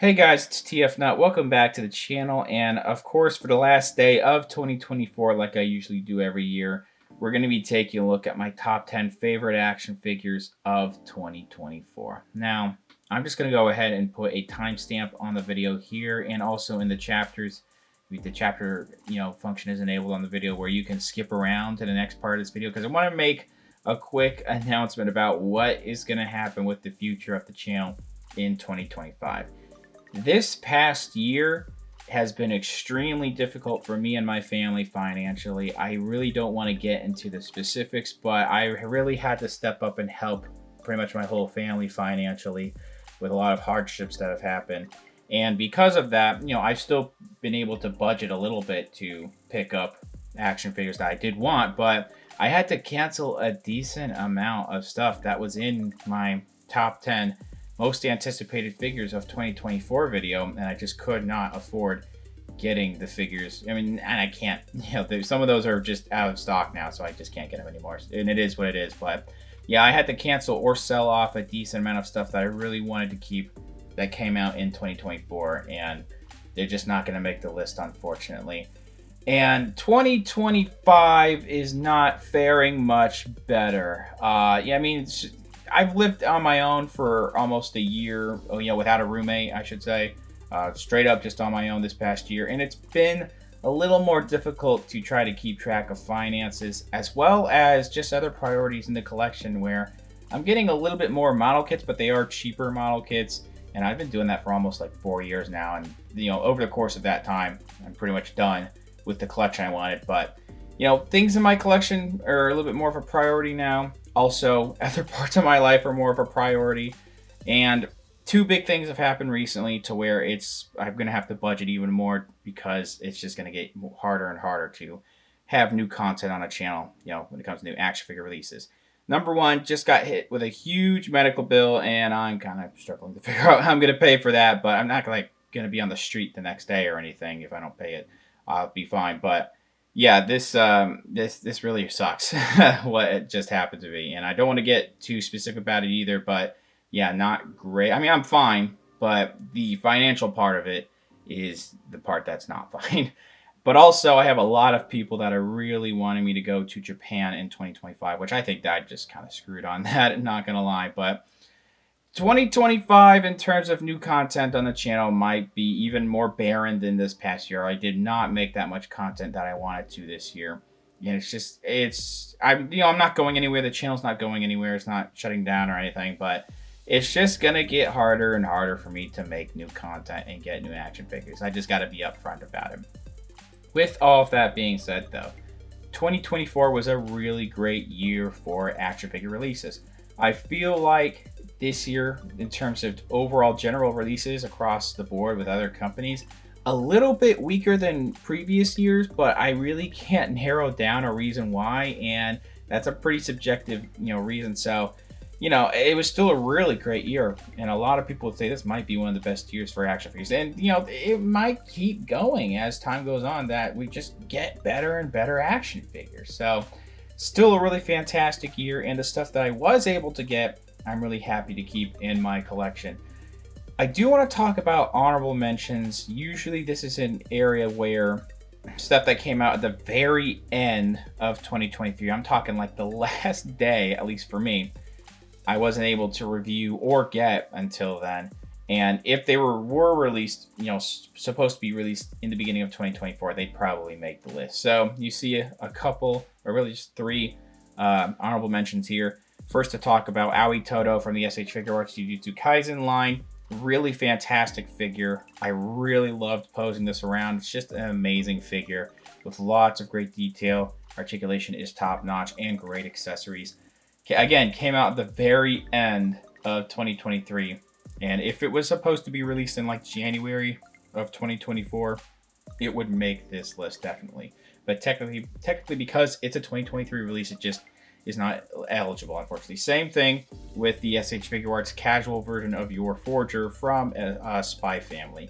Hey guys, it's TFNUT. Welcome back to the channel. And of course, for the last day of 2024, like I usually do every year, we're going to be taking a look at my top 10 favorite action figures of 2024. Now, I'm just going to go ahead and put a timestamp on the video here and also in the chapters. The chapter, function is enabled on the video where you can skip around to the next part of this video because I want to make a quick announcement about what is going to happen with the future of the channel in 2025. This past year has been extremely difficult for me and my family financially. I really don't want to get into the specifics, but I really had to step up and help pretty much my whole family financially with a lot of hardships that have happened. And because of that, I've still been able to budget a little bit to pick up action figures that I did want, but I had to cancel a decent amount of stuff that was in my top 10 most anticipated figures of 2024 video, and I just could not afford getting the figures. I mean, and I can't, some of those are just out of stock now, so I just can't get them anymore. And it is what it is. But yeah, I had to cancel or sell off a decent amount of stuff that I really wanted to keep that came out in 2024, and they're just not going to make the list, unfortunately. And 2025 is not faring much better. I've lived on my own for almost a year, without a roommate, I should say. Straight up just on my own this past year. And it's been a little more difficult to try to keep track of finances, as well as just other priorities in the collection where I'm getting a little bit more model kits, but they are cheaper model kits. And I've been doing that for almost like 4 years now. And, over the course of that time, I'm pretty much done with the collection I wanted. But, things in my collection are a little bit more of a priority now. Also, other parts of my life are more of a priority. And two big things have happened recently to where I'm going to have to budget even more because it's just going to get harder and harder to have new content on a channel, when it comes to new action figure releases. Number one, just got hit with a huge medical bill, and I'm kind of struggling to figure out how I'm going to pay for that, but I'm not going to be on the street the next day or anything. If I don't pay it, I'll be fine. But yeah, this really sucks what it just happened to me, and I don't want to get too specific about it either, but yeah, not great. I mean, I'm fine, but the financial part of it is the part that's not fine. But also, I have a lot of people that are really wanting me to go to Japan in 2025, which I think that I just kind of screwed on that, not gonna lie. But 2025 in terms of new content on the channel might be even more barren than this past year. I did not make that much content that I wanted to this year. And I'm not going anywhere. The channel's not going anywhere. It's not shutting down or anything, but it's just gonna get harder and harder for me to make new content and get new action figures. I just gotta be upfront about it. With all of that being said though, 2024 was a really great year for action figure releases. I feel like this year, in terms of overall general releases across the board with other companies, a little bit weaker than previous years, but I really can't narrow down a reason why, and that's a pretty subjective, reason. So, it was still a really great year, and a lot of people would say this might be one of the best years for action figures, and it might keep going as time goes on, that we just get better and better action figures. So, still a really fantastic year, and the stuff that I was able to get, I'm really happy to keep in my collection. I do want to talk about honorable mentions. Usually this is an area where stuff that came out at the very end of 2023, I'm talking like the last day, at least for me, I wasn't able to review or get until then. And if they were released, supposed to be released in the beginning of 2024, they'd probably make the list. So you see a couple, or really just three honorable mentions here. First, to talk about Aoi Toto from the SH Figure Arts Jujutsu Kaisen line. Really fantastic figure. I really loved posing this around. It's just an amazing figure with lots of great detail. Articulation is top notch and great accessories. Again, came out at the very end of 2023. And if it was supposed to be released in like January of 2024, it would make this list definitely. But technically because it's a 2023 release, it just is not eligible, unfortunately. Same thing with the SH Figure Arts casual version of Your Forger from Spy Family.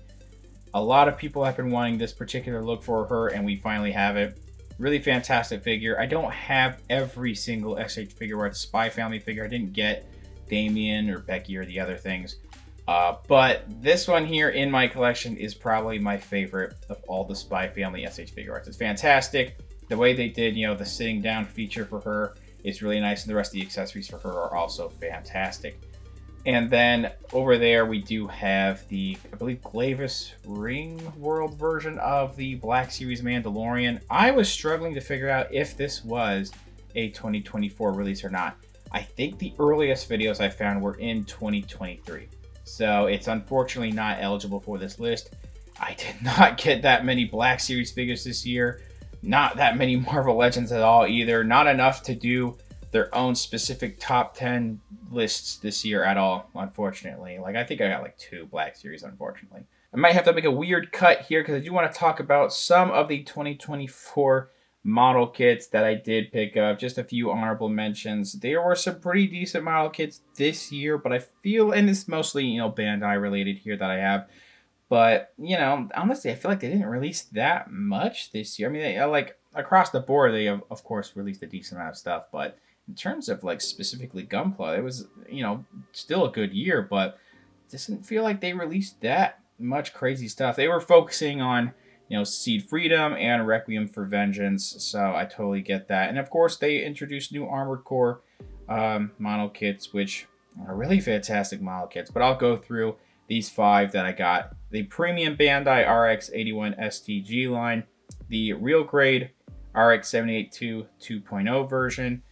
A lot of people have been wanting this particular look for her, and we finally have it. Really fantastic figure. I don't have every single SH Figure Arts Spy Family figure. I didn't get Damien or Becky or the other things. But this one here in my collection is probably my favorite of all the Spy Family SH figure arts. It's fantastic. The way they did, the sitting down feature for her is really nice, and the rest of the accessories for her are also fantastic. And then over there, we do have the, I believe, Glavis Ring World version of the Black Series Mandalorian. I was struggling to figure out if this was a 2024 release or not. I think the earliest videos I found were in 2023. So it's unfortunately not eligible for this list. I did not get that many Black Series figures this year. Not that many Marvel Legends at all either. Not enough to do their own specific top 10 lists this year at all, unfortunately. Like, I think I got like 2 Black Series, unfortunately. I might have to make a weird cut here because I do want to talk about some of the 2024 model kits that I did pick up. Just a few honorable mentions. There were some pretty decent model kits this year, but I feel, and it's mostly, Bandai related here that I have. But, honestly, I feel like they didn't release that much this year. I mean, they, like, across the board, they, of course, released a decent amount of stuff. But in terms of, like, specifically Gunpla, it was, still a good year. But it doesn't feel like they released that much crazy stuff. They were focusing on, Seed Freedom and Requiem for Vengeance. So I totally get that. And, of course, they introduced new Armored Core model kits, which are really fantastic model kits. But I'll go through these 5 that I got. The premium Bandai RX-81 STG line, the real grade RX-782 2.0 version,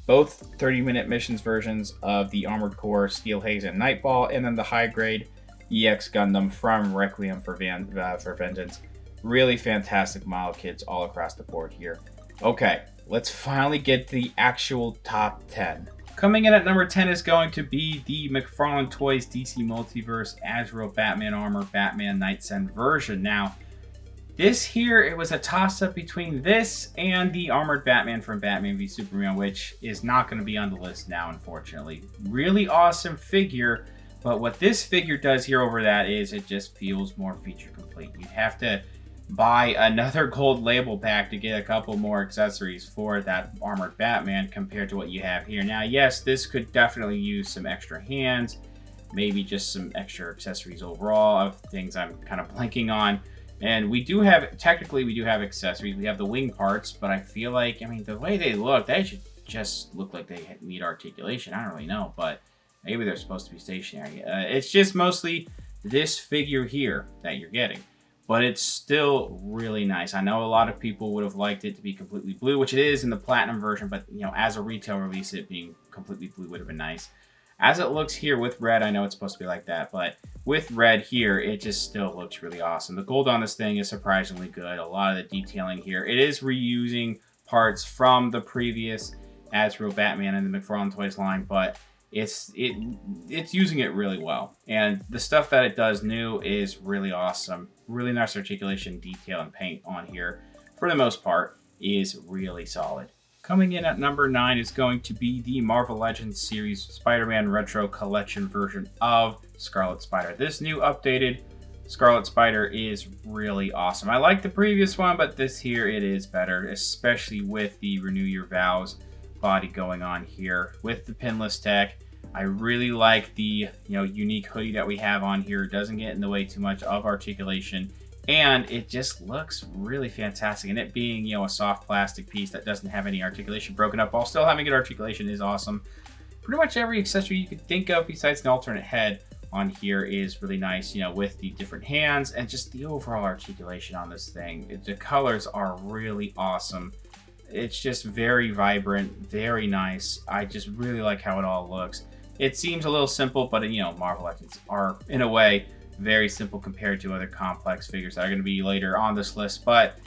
both 30-minute missions versions of the Armored Core Steel Haze and Nightball, and then the high grade EX Gundam from Requiem for Vengeance. Really fantastic model kits all across the board here. Okay, let's finally get to the actual top 10. Coming in at number 10 is going to be the McFarlane Toys DC Multiverse Azrael Batman Armor Batman Knights End version. Now, this here, it was a toss-up between this and the Armored Batman from Batman v Superman, which is not going to be on the list now, unfortunately. Really awesome figure, but what this figure does here over that is it just feels more feature complete. You'd have to buy another gold label pack to get a couple more accessories for that Armored Batman compared to what you have here. Now, yes, this could definitely use some extra hands, maybe just some extra accessories overall of things I'm kind of blanking on. And we do have accessories. We have the wing parts, but I feel like, the way they look, they should just look like they need articulation. I don't really know, but maybe they're supposed to be stationary. It's just mostly this figure here that you're getting. But it's still really nice. I know a lot of people would have liked it to be completely blue, which it is in the platinum version, but as a retail release, it being completely blue would have been nice. As it looks here with red, I know it's supposed to be like that, but with red here, it just still looks really awesome. The gold on this thing is surprisingly good. A lot of the detailing here. It is reusing parts from the previous Azrael Batman and the McFarlane Toys line, but it's using it really well. And the stuff that it does new is really awesome. Really nice articulation, detail, and paint on here. For the most part, is really solid. Coming in at number 9 is going to be the Marvel Legends series Spider-Man Retro Collection version of Scarlet Spider. This new updated Scarlet Spider is really awesome. I like the previous one, but this here, it is better, especially with the Renew Your Vows body going on here with the pinless tech. I really like the unique hoodie that we have on here. It doesn't get in the way too much of articulation, and it just looks really fantastic. And it being a soft plastic piece that doesn't have any articulation broken up while still having good articulation is awesome. Pretty much every accessory you could think of besides an alternate head on here is really nice, with the different hands and just the overall articulation on this thing. The colors are really awesome. It's just very vibrant, very nice. I just really like how it all looks. It seems a little simple, but Marvel Legends are, in a way, very simple compared to other complex figures that are going to be later on this list. But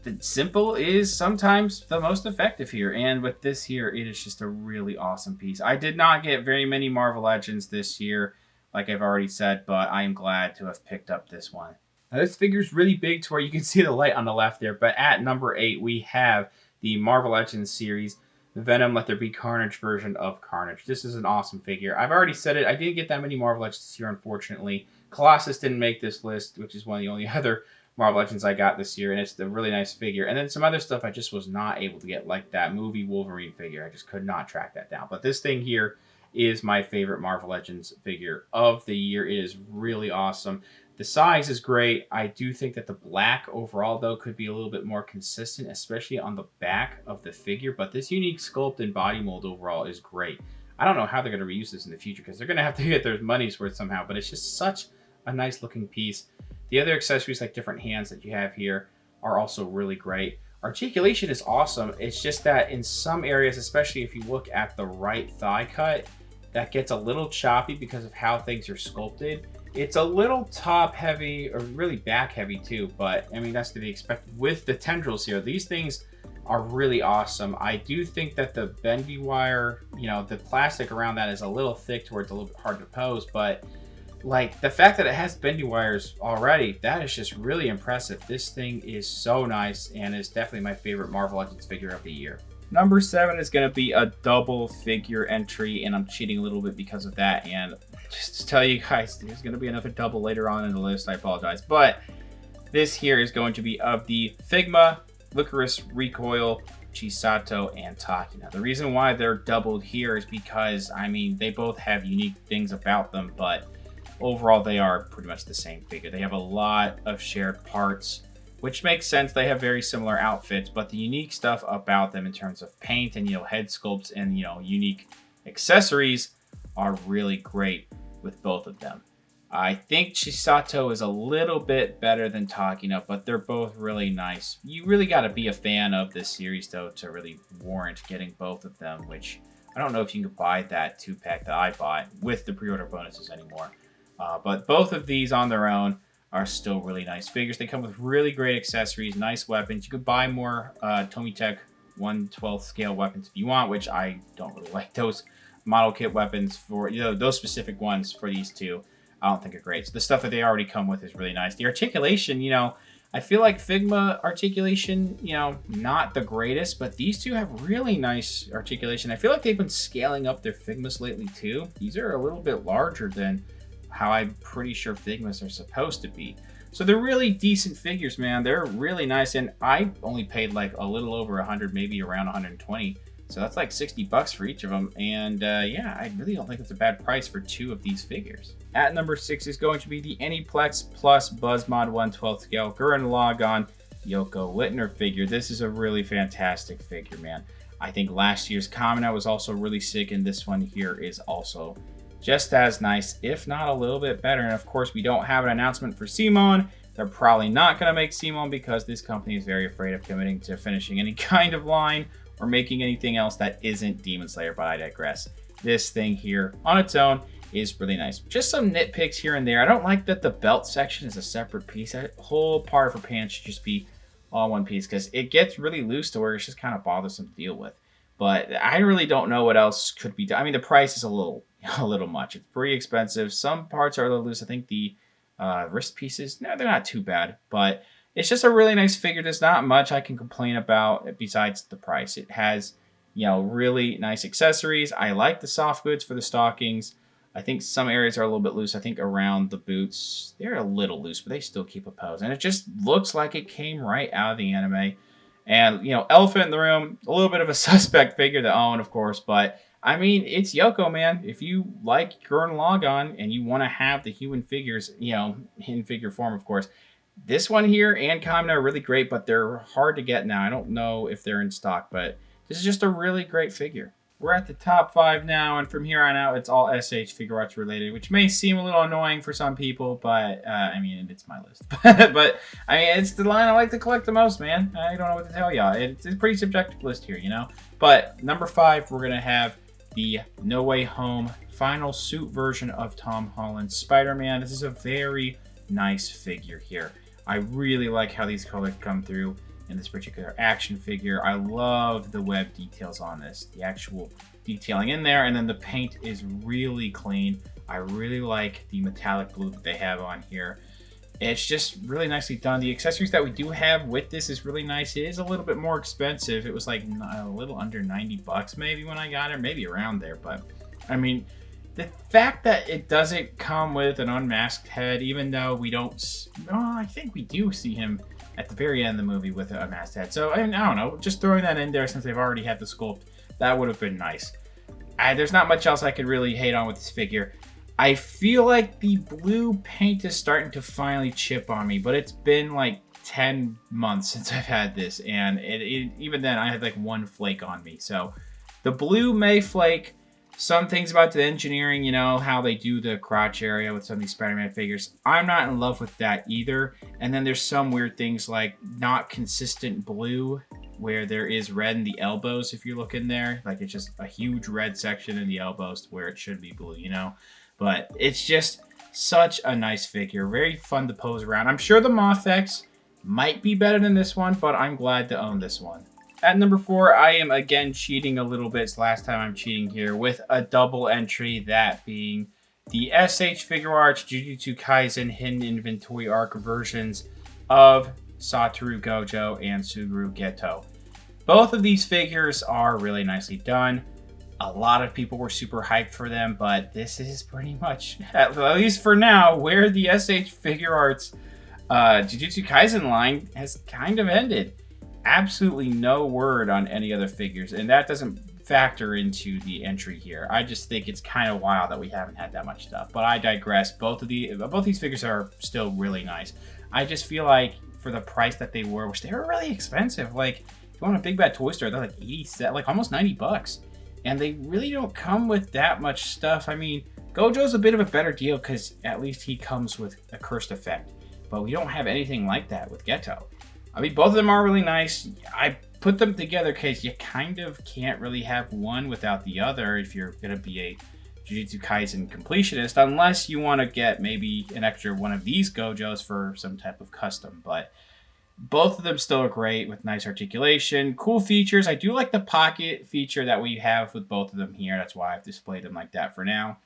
the simple is sometimes the most effective here. And with this here, it is just a really awesome piece. I did not get very many Marvel Legends this year, like I've already said, but I am glad to have picked up this one. Now, this figure is really big to where you can see the light on the left there. But at number 8, we have the Marvel Legends series, the Venom Let There Be Carnage version of Carnage. This is an awesome figure. I've already said it. I didn't get that many Marvel Legends this year, unfortunately. Colossus didn't make this list, which is one of the only other Marvel Legends I got this year, and it's a really nice figure. And then some other stuff I just was not able to get, like that movie Wolverine figure. I just could not track that down. But this thing here is my favorite Marvel Legends figure of the year. It is really awesome. The size is great. I do think that the black overall, though, could be a little bit more consistent, especially on the back of the figure. But this unique sculpt and body mold overall is great. I don't know how they're going to reuse this in the future because they're going to have to get their money's worth somehow. But it's just such a nice looking piece. The other accessories, like different hands that you have here, are also really great. Articulation is awesome. It's just that in some areas, especially if you look at the right thigh cut, that gets a little choppy because of how things are sculpted. It's a little top heavy, or really back heavy too, but I mean, that's to be expected with the tendrils here. These things are really awesome. I do think that the bendy wire, you know, the plastic around that is a little thick to where it's a little bit hard to pose, but like the fact that it has bendy wires already, that is just really impressive. This thing is so nice and is definitely my favorite Marvel Legends figure of the year. Number 7 is going to be a double figure entry, and I'm cheating a little bit because of that. And just to tell you guys, there's going to be another double later on in the list. I apologize. But this here is going to be of the Figma, Licorice Recoil, Chisato, and Takina. The reason why they're doubled here is because, I mean, they both have unique things about them, but overall they are pretty much the same figure. They have a lot of shared parts, which makes sense. They have very similar outfits, but the unique stuff about them in terms of paint and, you know, head sculpts and, you know, unique accessories are really great with both of them. I think Chisato is a little bit better than Takina, but they're both really nice. You really got to be a fan of this series, though, to really warrant getting both of them, which I don't know if you can buy that 2-pack that I bought with the pre-order bonuses anymore. But both of these on their own are still really nice figures. They come with really great accessories, nice weapons. You could buy more Tomitech 1/12 scale weapons if you want, which I don't really like those model kit weapons for, you know, those specific ones for these two. I don't think are great. So the stuff that they already come with is really nice. The articulation, you know, I feel like Figma articulation, you know, not the greatest, but these two have really nice articulation. I feel like they've been scaling up their Figmas lately too. These are a little bit larger than how I'm pretty sure Figmas are supposed to be. So they're really decent figures, man. They're really nice, and I only paid like a little over 100, maybe around 120. So that's like 60 bucks for each of them. And yeah, I really don't think it's a bad price for 2 of these figures. At number 6 is going to be the Aniplex Plus Buzzmod 1/12 scale Gurren Lagann Yoko Littner figure. This is a really fantastic figure, man. I think last year's Kamina was also really sick, and this one here is also just as nice, if not a little bit better. And of course, we don't have an announcement for Simon. They're probably not going to make Simon because this company is very afraid of committing to finishing any kind of line or making anything else that isn't Demon Slayer, but I digress. This thing here on its own is really nice. Just some nitpicks here and there. I don't like that the belt section is a separate piece. That whole part of her pants should just be all one piece because it gets really loose to where it's just kind of bothersome to deal with. But I really don't know what else could be done. I mean, the price is a little much. It's pretty expensive. Some parts are a little loose. I think the wrist pieces, no, they're not too bad. But it's just a really nice figure. There's not much I can complain about besides the price. It has, you know, really nice accessories. I like the soft goods for the stockings. I think some areas are a little bit loose. I think around the boots, they're a little loose, but they still keep a pose. And it just looks like it came right out of the anime. And, you know, elephant in the room, a little bit of a suspect figure to own, of course. But, I mean, it's Yoko, man. If you like Gurren Lagann and you want to have the human figures, you know, in figure form, of course, this one here and Kamina are really great, but they're hard to get now. I don't know if they're in stock, but this is just a really great figure. We're at the top 5 now, and from here on out, it's all SH Figure Arts related, which may seem a little annoying for some people, but, I mean, it's my list. But, I mean, it's the line I like to collect the most, man. I don't know what to tell y'all. It's a pretty subjective list here, you know? But, number 5, we're going to have the No Way Home final suit version of Tom Holland's Spider-Man. This is a very nice figure here. I really like how these colors come through in this particular action figure. I love the web details on this, the actual detailing in there, and then the paint is really clean. I really like the metallic blue that they have on here. It's just really nicely done. The accessories that we do have with this is really nice. It is a little bit more expensive. It was like a little under 90 bucks maybe when I got it, maybe around there, but I mean, the fact that it doesn't come with an unmasked head, even though we don't, I think we do see him at the very end of the movie with a unmasked head. So, I mean, I don't know, just throwing that in there since they've already had the sculpt, that would have been nice. there's not much else I could really hate on with this figure. I feel like the blue paint is starting to finally chip on me, but it's been like 10 months since I've had this, and even then I had like one flake on me. So the blue may flake. Some things about the engineering, you know, how they do the crotch area with some of these Spider-Man figures, I'm not in love with that either. And then there's some weird things like not consistent blue, where there is red in the elbows if you look in there. Like it's just a huge red section in the elbows where it should be blue, you know. But it's just such a nice figure. Very fun to pose around. I'm sure the Moth-X might be better than this one, but I'm glad to own this one. At number 4, I am again cheating a little bit. It's the last time I'm cheating here with a double entry, that being the SH Figuarts Jujutsu Kaisen Hidden Inventory Arc versions of Satoru Gojo and Suguru Geto. Both of these figures are really nicely done. A lot of people were super hyped for them, but this is pretty much, at least for now, where the SH Figuarts Jujutsu Kaisen line has kind of ended. Absolutely no word on any other figures, and that doesn't factor into the entry here. I just think it's kind of wild that we haven't had that much stuff, but I digress. Both these figures are still really nice. I just feel like for the price that they were, which they were really expensive, like if you want a Big Bad Toy Store, they're like 80, like almost $90, and they really don't come with that much stuff. I mean, Gojo's a bit of a better deal because at least he comes with a cursed effect, but we don't have anything like that with Geto. I mean, both of them are really nice. I put them together because you kind of can't really have one without the other if you're going to be a Jujutsu Kaisen completionist, unless you want to get maybe an extra one of these Gojos for some type of custom. But both of them still are great with nice articulation, cool features. I do like the pocket feature that we have with both of them here. That's why I've displayed them like that for now.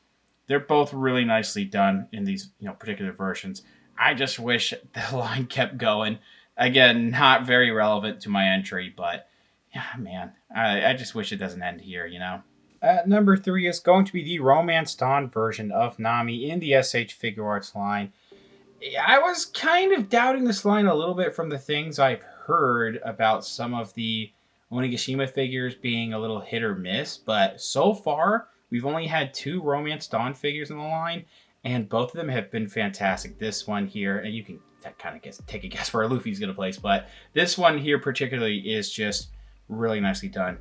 They're both really nicely done in these, particular versions. I just wish the line kept going. Again, not very relevant to my entry, but yeah, man, I just wish it doesn't end here, At number 3 is going to be the Romance Dawn version of Nami in the SH Figuarts line. I was kind of doubting this line a little bit from the things I've heard about some of the Onigashima figures being a little hit or miss, but so far, we've only had 2 Romance Dawn figures in the line, and both of them have been fantastic. This one here, and you can kind of take a guess where Luffy's going to place, but this one here particularly is just really nicely done.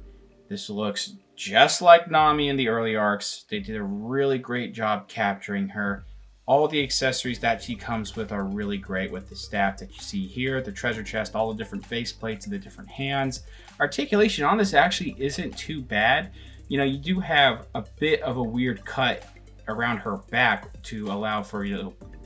This looks just like Nami in the early arcs. They did a really great job capturing her. All the accessories that she comes with are really great, with the staff that you see here, the treasure chest, all the different face plates and the different hands. Articulation on this actually isn't too bad. You do have a bit of a weird cut around her back to allow for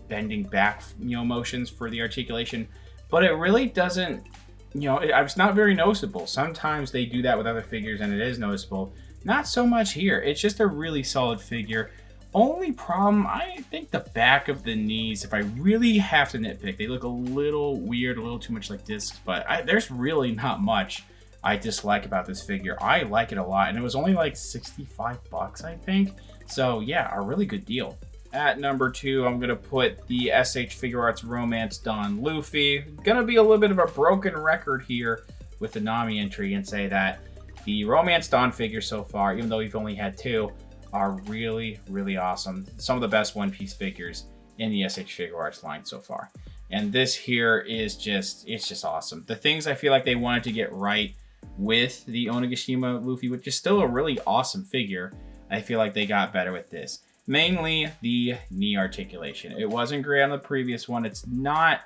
bending back motions for the articulation, but it really doesn't, it's not very noticeable. Sometimes they do that with other figures and it is noticeable. Not so much here. It's just a really solid figure. Only problem, I think the back of the knees, if I really have to nitpick, they look a little weird, a little too much like discs, but there's really not much I dislike about this figure. I like it a lot, and it was only like $65, I think. So yeah, a really good deal. At number 2, I'm going to put the SH Figuarts Romance Dawn Luffy. Going to be a little bit of a broken record here with the Nami entry and say that the Romance Dawn figures so far, even though we've only had 2, are really, really awesome. Some of the best One Piece figures in the SH Figuarts line so far. And this here is it's just awesome. The things I feel like they wanted to get right with the Onigashima Luffy, which is still a really awesome figure, I feel like they got better with this. Mainly the knee articulation. It wasn't great on the previous one. It's not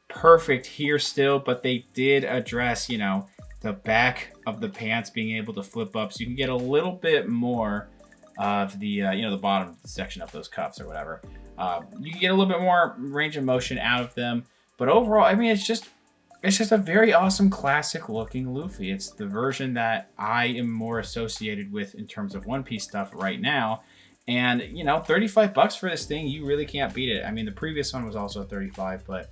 perfect here still, but they did address, the back of the pants being able to flip up, so you can get a little bit more of the, the bottom section of those cuffs or whatever. You can get a little bit more range of motion out of them, but overall, I mean, it's just a very awesome classic looking Luffy. It's the version that I am more associated with in terms of One Piece stuff right now. And, $35 for this thing, you really can't beat it. I mean, the previous one was also $35, but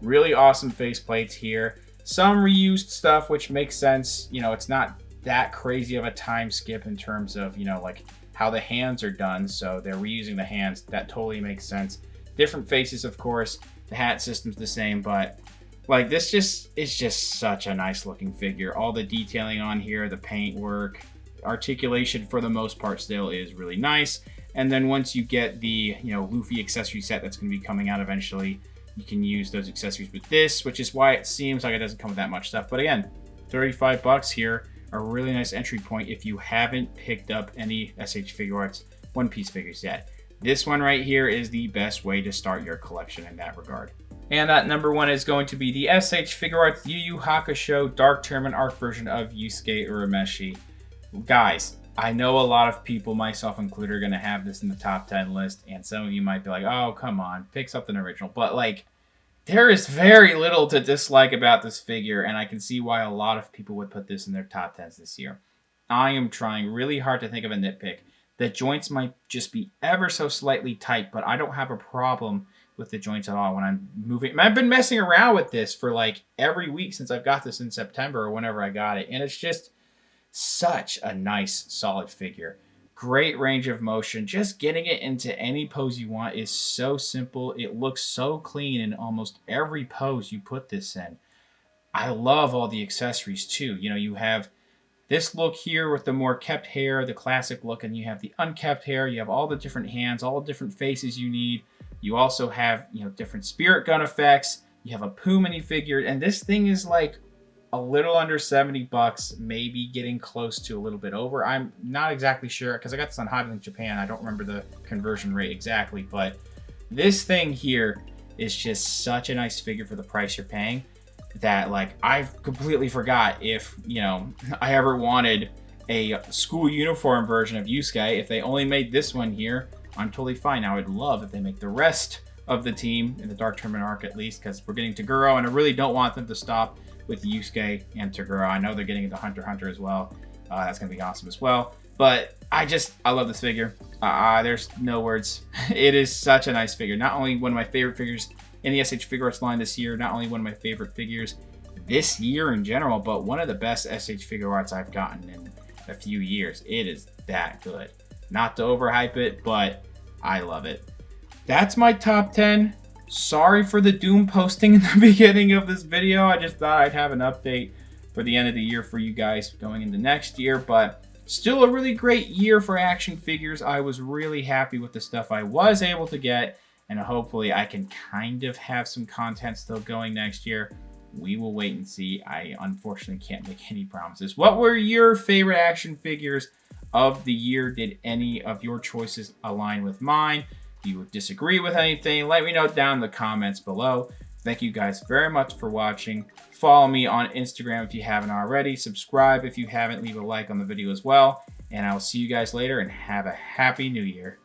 really awesome face plates here. Some reused stuff, which makes sense. It's not that crazy of a time skip in terms of, like how the hands are done. So they're reusing the hands. That totally makes sense. Different faces, of course. The hat system's the same, but like it's just such a nice looking figure. All the detailing on here, the paint work, articulation for the most part still is really nice. And then once you get the, Luffy accessory set that's going to be coming out eventually, you can use those accessories with this, which is why it seems like it doesn't come with that much stuff. But again, 35 bucks here, a really nice entry point if you haven't picked up any SH Figuarts One Piece figures yet. This one right here is the best way to start your collection in that regard. And number 1 is going to be the SH Figuarts Yu Yu Hakusho Dark Tournament Arc version of Yusuke Urameshi. Guys, I know a lot of people, myself included, are going to have this in the top 10 list, and some of you might be like, oh, come on, pick something original. But, like, there is very little to dislike about this figure, and I can see why a lot of people would put this in their top 10s this year. I am trying really hard to think of a nitpick. The joints might just be ever so slightly tight, but I don't have a problem with the joints at all when I'm moving. I've been messing around with this for, like, every week since I've got this in September or whenever I got it, and it's just such a nice, solid figure. Great range of motion. Just getting it into any pose you want is so simple. It looks so clean in almost every pose you put this in. I love all the accessories too. You have this look here with the more kept hair, the classic look, and you have the unkept hair. You have all the different hands, all the different faces you need. You also have, different spirit gun effects. You have a Pooh minifigure, and this thing is like a little under 70 bucks, maybe getting close to a little bit over. I'm not exactly sure because I got this on Hot Link Japan. I don't remember the conversion rate exactly, but this thing here is just such a nice figure for the price you're paying that, like, I completely forgot if, I ever wanted a school uniform version of Yusuke. If they only made this one here, I'm totally fine. I would love if they make the rest of the team in the Dark Tournament arc at least, because we're getting Toguro, and I really don't want them to stop with Yusuke and Toguro. I know they're getting into Hunter x Hunter as well. That's going to be awesome as well. But I love this figure. There's no words. It is such a nice figure. Not only one of my favorite figures in the SH Figuarts line this year, not only one of my favorite figures this year in general, but one of the best SH Figuarts I've gotten in a few years. It is that good. Not to overhype it, but I love it. That's my top 10. Sorry for the doom posting in the beginning of this video. I just thought I'd have an update for the end of the year for you guys going into next year, but still a really great year for action figures. I was really happy with the stuff I was able to get, and hopefully I can kind of have some content still going next year. We will wait and see. I unfortunately can't make any promises. What were your favorite action figures of the year? Did any of your choices align with mine? Do you disagree with anything? Let me know down in the comments below. Thank you guys very much for watching. Follow me on Instagram if you haven't already. Subscribe if you haven't. Leave a like on the video as well. And I'll see you guys later, and have a happy new year.